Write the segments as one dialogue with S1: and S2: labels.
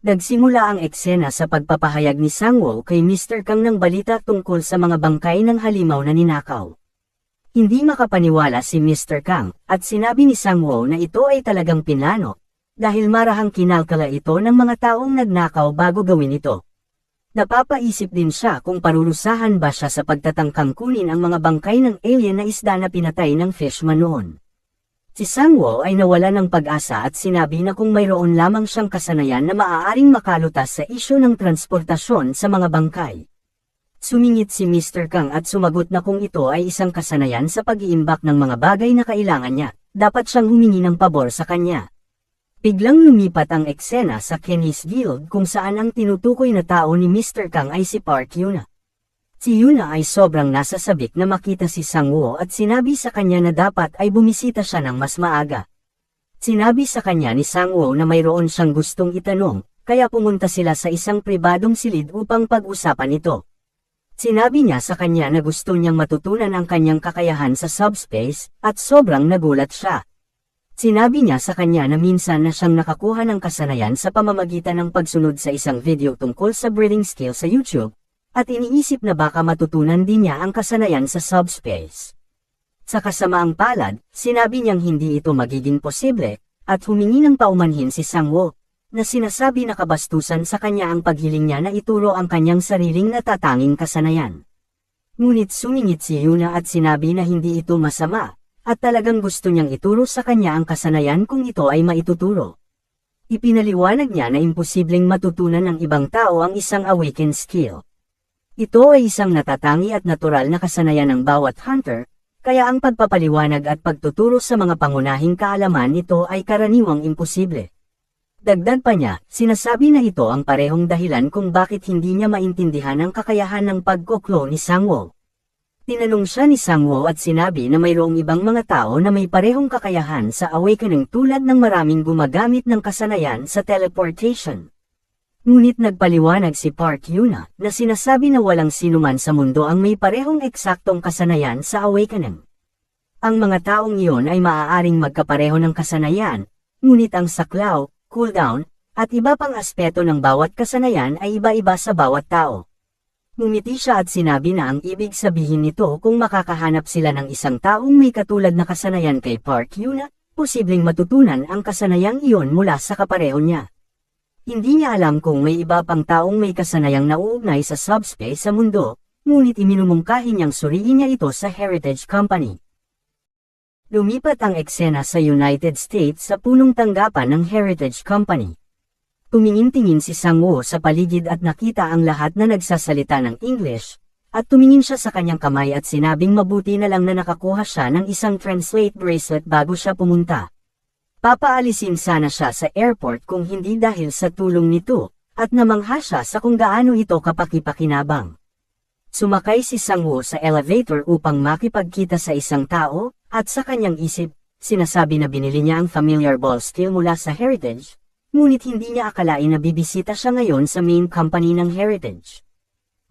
S1: Nagsimula ang eksena sa pagpapahayag ni Sangwoo kay Mr. Kang ng balita tungkol sa mga bangkay ng halimaw na ninakaw. Hindi makapaniwala si Mr. Kang, at sinabi ni Sangwoo na ito ay talagang pinlano, dahil marahang kinalkala ito ng mga taong nagnakaw bago gawin ito. Napapaisip din siya kung parurusahan ba siya sa pagtatangkang kunin ang mga bangkay ng alien na isda na pinatay ng fishman noon. Si Sangwoo ay nawala ng pag-asa at sinabi na kung mayroon lamang siyang kasanayan na maaaring makalutas sa isyu ng transportasyon sa mga bangkay. Sumingit si Mr. Kang at sumagot na kung ito ay isang kasanayan sa pag-iimbak ng mga bagay na kailangan niya, dapat siyang humingi ng pabor sa kanya. Biglang lumipat ang eksena sa Kenny's Guild kung saan ang tinutukoy na tao ni Mr. Kang ay si Park Yuna. Si Yuna ay sobrang nasasabik na makita si Sangwoo at sinabi sa kanya na dapat ay bumisita siya ng mas maaga. Sinabi sa kanya ni Sangwoo na mayroon siyang gustong itanong, kaya pumunta sila sa isang pribadong silid upang pag-usapan ito. Sinabi niya sa kanya na gusto niyang matutunan ang kanyang kakayahan sa subspace, at sobrang nagulat siya. Sinabi niya sa kanya na minsan na siyang nakakuha ng kasanayan sa pamamagitan ng pagsunod sa isang video tungkol sa breathing skill sa YouTube, at iniisip na baka matutunan din niya ang kasanayan sa subspace. Sa kasamaang palad, sinabi niyang hindi ito magiging posible, at humingi ng paumanhin si Sangwoo, na sinasabi na kabastusan sa kanya ang paghiling niya na ituro ang kanyang sariling natatanging kasanayan. Ngunit sumingit si Yuna at sinabi na hindi ito masama, at talagang gusto niyang ituro sa kanya ang kasanayan kung ito ay maituturo. Ipinaliwanag niya na imposibleng matutunan ng ibang tao ang isang awakened skill. Ito ay isang natatangi at natural na kasanayan ng bawat hunter, kaya ang pagpapaliwanag at pagtuturo sa mga pangunahing kaalaman nito ay karaniwang imposible. Dagdag pa niya, sinasabi na ito ang parehong dahilan kung bakit hindi niya maintindihan ang kakayahan ng pagkoklo ni Sangwoo. Tinanong siya ni Sangwoo at sinabi na mayroong ibang mga tao na may parehong kakayahan sa awakening tulad ng maraming gumagamit ng kasanayan sa teleportation. Ngunit nagpaliwanag si Park Yuna na sinasabi na walang sinuman sa mundo ang may parehong eksaktong kasanayan sa awakening. Ang mga taong iyon ay maaaring magkapareho ng kasanayan, ngunit ang saklaw, cooldown, at iba pang aspeto ng bawat kasanayan ay iba-iba sa bawat tao. Ngumiti siya at sinabi na ang ibig sabihin nito kung makakahanap sila ng isang taong may katulad na kasanayan kay Park Yuna, posibleng matutunan ang kasanayang iyon mula sa kapareho niya. Hindi niya alam kung may iba pang taong may kasanayang nauugnay sa subspace sa mundo, ngunit iminumungkahi niyang suriin niya ito sa Heritage Company. Lumipat ang eksena sa United States sa punong tanggapan ng Heritage Company. Tumingin-tingin si Sangwoo sa paligid at nakita ang lahat na nagsasalita ng English, at tumingin siya sa kanyang kamay at sinabing mabuti na lang na nakakuha siya ng isang translate bracelet bago siya pumunta. Papaalisin sana siya sa airport kung hindi dahil sa tulong nito, at namangha siya sa kung gaano ito kapakipakinabang. Sumakay si Sangwoo sa elevator upang makipagkita sa isang tao, at sa kanyang isip, sinasabi na binili niya ang familiar ball skill mula sa Heritage, ngunit hindi niya akalain na bibisita siya ngayon sa main company ng Heritage.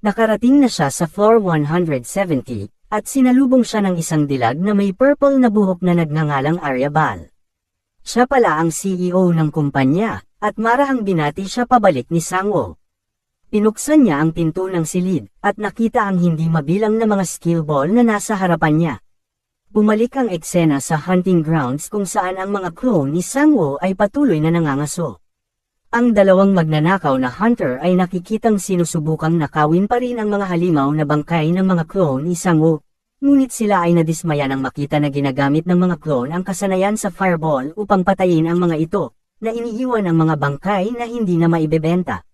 S1: Nakarating na siya sa floor 170, at sinalubong siya ng isang dilag na may purple na buhok na nagngangalang Arya Bal. Siya pala ang CEO ng kumpanya, at marahang binati siya pabalik ni Sangwoo. Pinuksan niya ang pinto ng silid, at nakita ang hindi mabilang na mga skill ball na nasa harapan niya. Bumalik ang eksena sa hunting grounds kung saan ang mga clone ni Sangwoo ay patuloy na nangangaso. Ang dalawang magnanakaw na hunter ay nakikitang sinusubukang nakawin pa rin ang mga halimaw na bangkay ng mga clone ni Sangwoo. Ngunit sila ay nadismaya nang makita na ginagamit ng mga clone ang kasanayan sa fireball upang patayin ang mga ito, na iniiwan ang mga bangkay na hindi na maibebenta.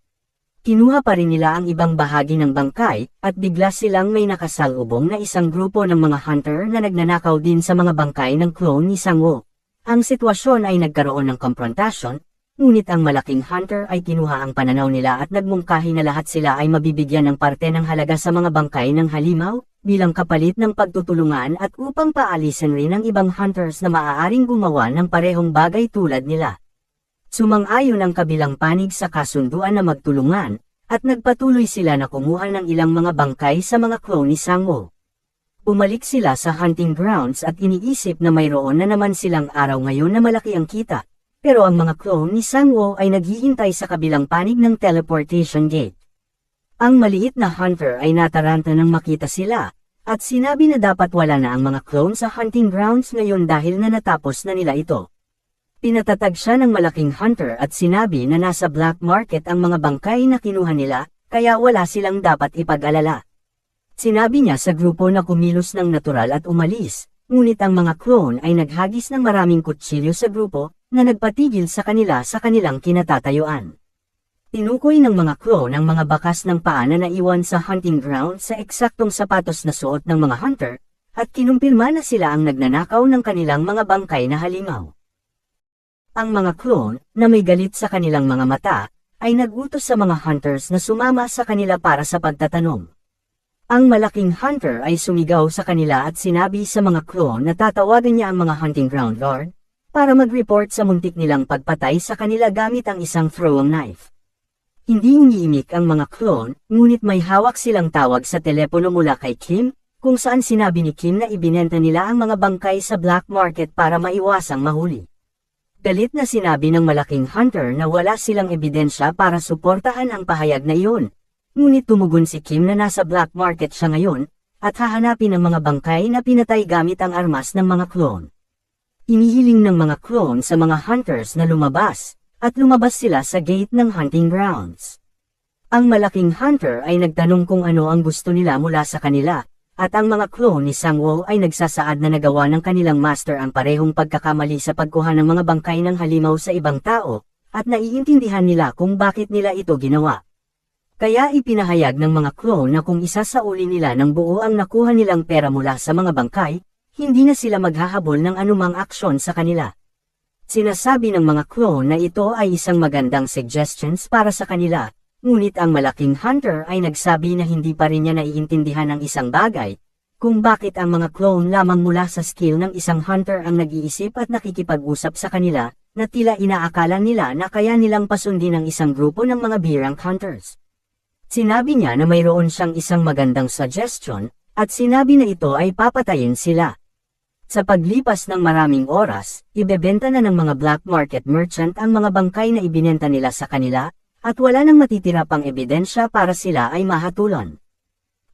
S1: Kinuha pa rin nila ang ibang bahagi ng bangkay, at bigla silang may nakasalubong na isang grupo ng mga hunter na nagnanakaw din sa mga bangkay ng clone ni Sangwoo. Ang sitwasyon ay nagkaroon ng komprontasyon, ngunit ang malaking hunter ay kinuha ang pananaw nila at nagmungkahi na lahat sila ay mabibigyan ng parte ng halaga sa mga bangkay ng halimaw, bilang kapalit ng pagtutulungan at upang paalisin rin ang ibang hunters na maaaring gumawa ng parehong bagay tulad nila. Sumang-ayon ang kabilang panig sa kasunduan na magtulungan, at nagpatuloy sila na kumuha ng ilang mga bangkay sa mga clone ni Sangwoo. Bumalik sila sa hunting grounds at iniisip na mayroon na naman silang araw ngayon na malaki ang kita, pero ang mga clone ni Sangwoo ay naghihintay sa kabilang panig ng teleportation gate. Ang maliit na hunter ay nataranta nang makita sila, at sinabi na dapat wala na ang mga clone sa hunting grounds ngayon dahil na natapos na nila ito. Pinatatag siya ng malaking hunter at sinabi na nasa black market ang mga bangkay na kinuha nila, kaya wala silang dapat ipag-alala. Sinabi niya sa grupo na kumilos ng natural at umalis, ngunit ang mga clone ay naghagis ng maraming kutsilyo sa grupo, na nagpatigil sa kanila sa kanilang kinatatayuan. Tinukoy ng mga clone ang mga bakas ng paa na naiwan sa hunting ground sa eksaktong sapatos na suot ng mga hunter, at kinumpirma na sila ang nagnanakaw ng kanilang mga bangkay na halimaw. Ang mga clone, na may galit sa kanilang mga mata, ay nagutos sa mga hunters na sumama sa kanila para sa pagtatanong. Ang malaking hunter ay sumigaw sa kanila at sinabi sa mga clone na tatawagan niya ang mga hunting ground guard, para mag-report sa muntik nilang pagpatay sa kanila gamit ang isang throwing knife. Hindi umiimik ang mga clone, ngunit may hawak silang tawag sa telepono mula kay Kim, kung saan sinabi ni Kim na ibinenta nila ang mga bangkay sa black market para maiwasang mahuli. Galit na sinabi ng malaking hunter na wala silang ebidensya para suportahan ang pahayag na iyon, ngunit tumugon si Kim na nasa black market siya ngayon, at hahanapin ang mga bangkay na pinatay gamit ang armas ng mga clone. Inihiling ng mga clone sa mga hunters na lumabas, at lumabas sila sa gate ng hunting grounds. Ang malaking hunter ay nagtanong kung ano ang gusto nila mula sa kanila, at ang mga clone ni Sangwoo ay nagsasaad na nagawa ng kanilang master ang parehong pagkakamali sa pagkuha ng mga bangkay ng halimaw sa ibang tao, at naiintindihan nila kung bakit nila ito ginawa. Kaya ipinahayag ng mga clone na kung isasauli nila ng buo ang nakuha nilang pera mula sa mga bangkay, hindi na sila maghahabol ng anumang aksyon sa kanila. Sinasabi ng mga clone na ito ay isang magandang suggestions para sa kanila, ngunit ang malaking hunter ay nagsabi na hindi pa rin niya naiintindihan ang isang bagay, kung bakit ang mga clone lamang mula sa skill ng isang hunter ang nag-iisip at nakikipag-usap sa kanila, na tila inaakala nila na kaya nilang pasundin ang isang grupo ng mga B-rank hunters. Sinabi niya na mayroon siyang isang magandang suggestion, at sinabi na ito ay papatayin sila. Sa paglipas ng maraming oras, ibebenta na ng mga black market merchant ang mga bangkay na ibinenta nila sa kanila, at wala nang matitira pang ebidensya para sila ay mahatulan.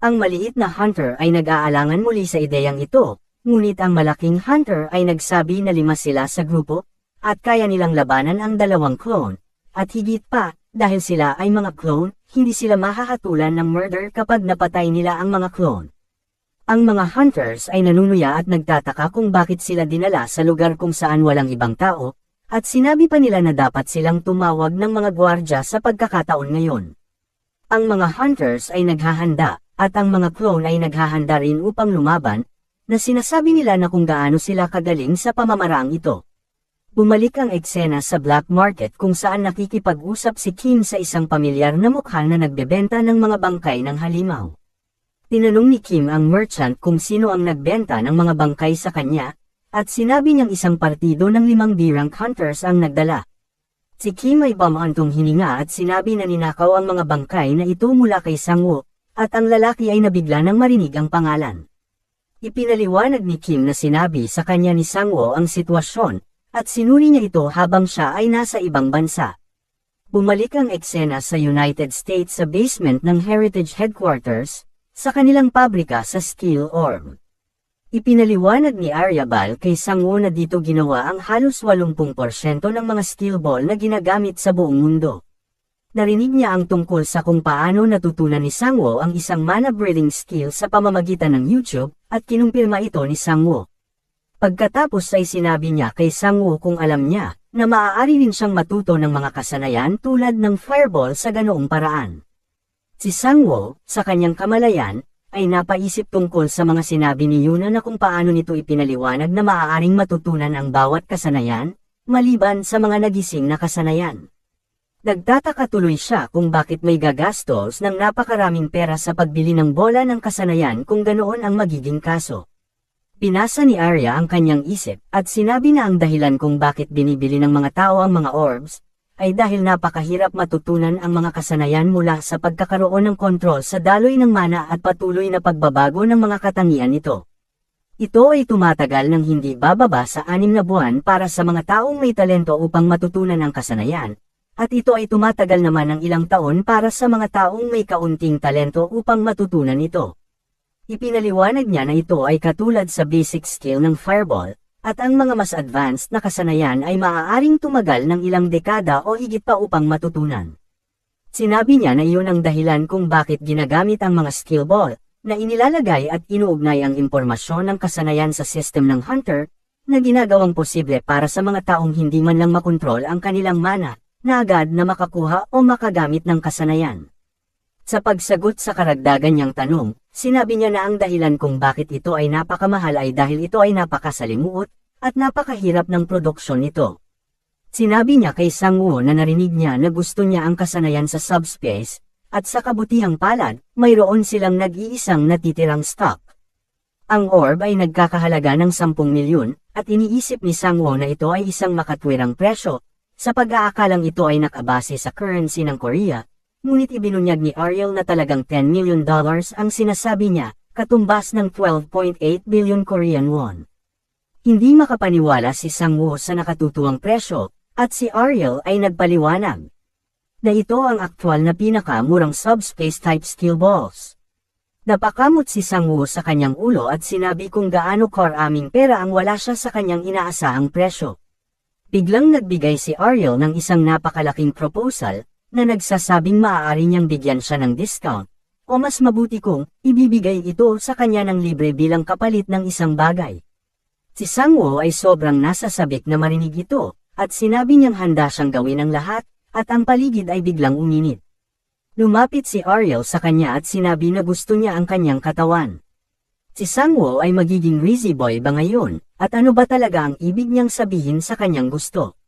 S1: Ang maliit na hunter ay nag-aalangan muli sa ideyang ito, ngunit ang malaking hunter ay nagsabi na 5 sila sa grupo, at kaya nilang labanan ang 2 clone, at higit pa, dahil sila ay mga clone, hindi sila mahahatulan ng murder kapag napatay nila ang mga clone. Ang mga hunters ay nanunuya at nagtataka kung bakit sila dinala sa lugar kung saan walang ibang tao, at sinabi pa nila na dapat silang tumawag ng mga gwardya sa pagkakataon ngayon. Ang mga hunters ay naghahanda, at ang mga clone ay naghahanda rin upang lumaban, na sinasabi nila na kung gaano sila kagaling sa pamamaraang ito. Bumalik ang eksena sa black market kung saan nakikipag-usap si Kim sa isang pamilyar na mukha na nagbebenta ng mga bangkay ng halimaw. Tinanong ni Kim ang merchant kung sino ang nagbenta ng mga bangkay sa kanya, at sinabi niyang isang partido ng 5 B-rank hunters ang nagdala. Si Kim ay bumantong hininga at sinabi na ninakaw ang mga bangkay na ito mula kay Sangwoo, at ang lalaki ay nabigla nang marinig ang pangalan. Ipinaliwanag ni Kim na sinabi sa kanya ni Sangwoo ang sitwasyon, at sinuri niya ito habang siya ay nasa ibang bansa. Bumalik ang eksena sa United States sa basement ng Heritage Headquarters, sa kanilang pabrika sa Steel Orb. Ipinaliwanag ni Aryabal kay Sangwoo na dito ginawa ang halos 80% ng mga steel ball na ginagamit sa buong mundo. Narinig niya ang tungkol sa kung paano natutunan ni Sangwoo ang isang mana breathing skill sa pamamagitan ng YouTube, at kinumpirma ito ni Sangwoo. Pagkatapos ay sinabi niya kay Sangwoo kung alam niya, na maaari rin siyang matuto ng mga kasanayan tulad ng fireball sa ganoong paraan. Si Sangwoo, sa kanyang kamalayan, ay napaisip tungkol sa mga sinabi ni Yuna na kung paano nito ipinaliwanag na maaaring matutunan ang bawat kasanayan, maliban sa mga nagising na kasanayan. Nagtataka tuloy siya kung bakit may gagastos ng napakaraming pera sa pagbili ng bola ng kasanayan kung ganoon ang magiging kaso. Pinasa ni Arya ang kanyang isip, at sinabi na ang dahilan kung bakit binibili ng mga tao ang mga orbs, ay dahil napakahirap matutunan ang mga kasanayan mula sa pagkakaroon ng kontrol sa daloy ng mana at patuloy na pagbabago ng mga katangian nito. Ito ay tumatagal ng hindi bababa sa 6 na buwan para sa mga taong may talento upang matutunan ang kasanayan, at ito ay tumatagal naman ng ilang taon para sa mga taong may kaunting talento upang matutunan ito. Ipinaliwanag niya na ito ay katulad sa basic skill ng fireball, at ang mga mas advanced na kasanayan ay maaaring tumagal ng ilang dekada o higit pa upang matutunan. Sinabi niya na iyon ang dahilan kung bakit ginagamit ang mga skill ball, na inilalagay at inuugnay ang impormasyon ng kasanayan sa system ng hunter, na ginagawang posible para sa mga taong hindi man lang makontrol ang kanilang mana, na agad na makakuha o makagamit ng kasanayan. Sa pagsagot sa karagdagan niyang tanong, sinabi niya na ang dahilan kung bakit ito ay napakamahal ay dahil ito ay napakasalimuot, at napakahirap ng produksyon nito. Sinabi niya kay Sang-woo na narinig niya na gusto niya ang kasanayan sa subspace, at sa kabutihang palad, mayroon silang nag-iisang natitirang stock. Ang orb ay nagkakahalaga ng 10 milyon, at iniisip ni Sang-woo na ito ay isang makatwirang presyo, sa pag-aakalang ito ay nakabase sa currency ng Korea, ngunit ibinunyag ni Ariel na talagang $10 million ang sinasabi niya, katumbas ng 12.8 billion Korean won. Hindi makapaniwala si Sang-woo sa nakatutuwang presyo, at si Ariel ay nagpaliwanag na ito ang aktwal na pinakamurang subspace-type skill balls. Napakamot si Sang-woo sa kanyang ulo at sinabi kung gaano karaming pera ang wala siya sa kanyang inaasahang presyo. Biglang nagbigay si Ariel ng isang napakalaking proposal, na nagsasabing maaari niyang bigyan siya ng discount, o mas mabuti kung ibibigay ito sa kanya ng libre bilang kapalit ng isang bagay. Si Sang-woo ay sobrang nasasabik na marinig ito, at sinabi niyang handa siyang gawin ang lahat, at ang paligid ay biglang uminit. Lumapit si Ariel sa kanya at sinabi na gusto niya ang kanyang katawan. Si Sang-woo ay magiging Rizzy Boy ba ngayon, at ano ba talaga ang ibig niyang sabihin sa kanyang gusto?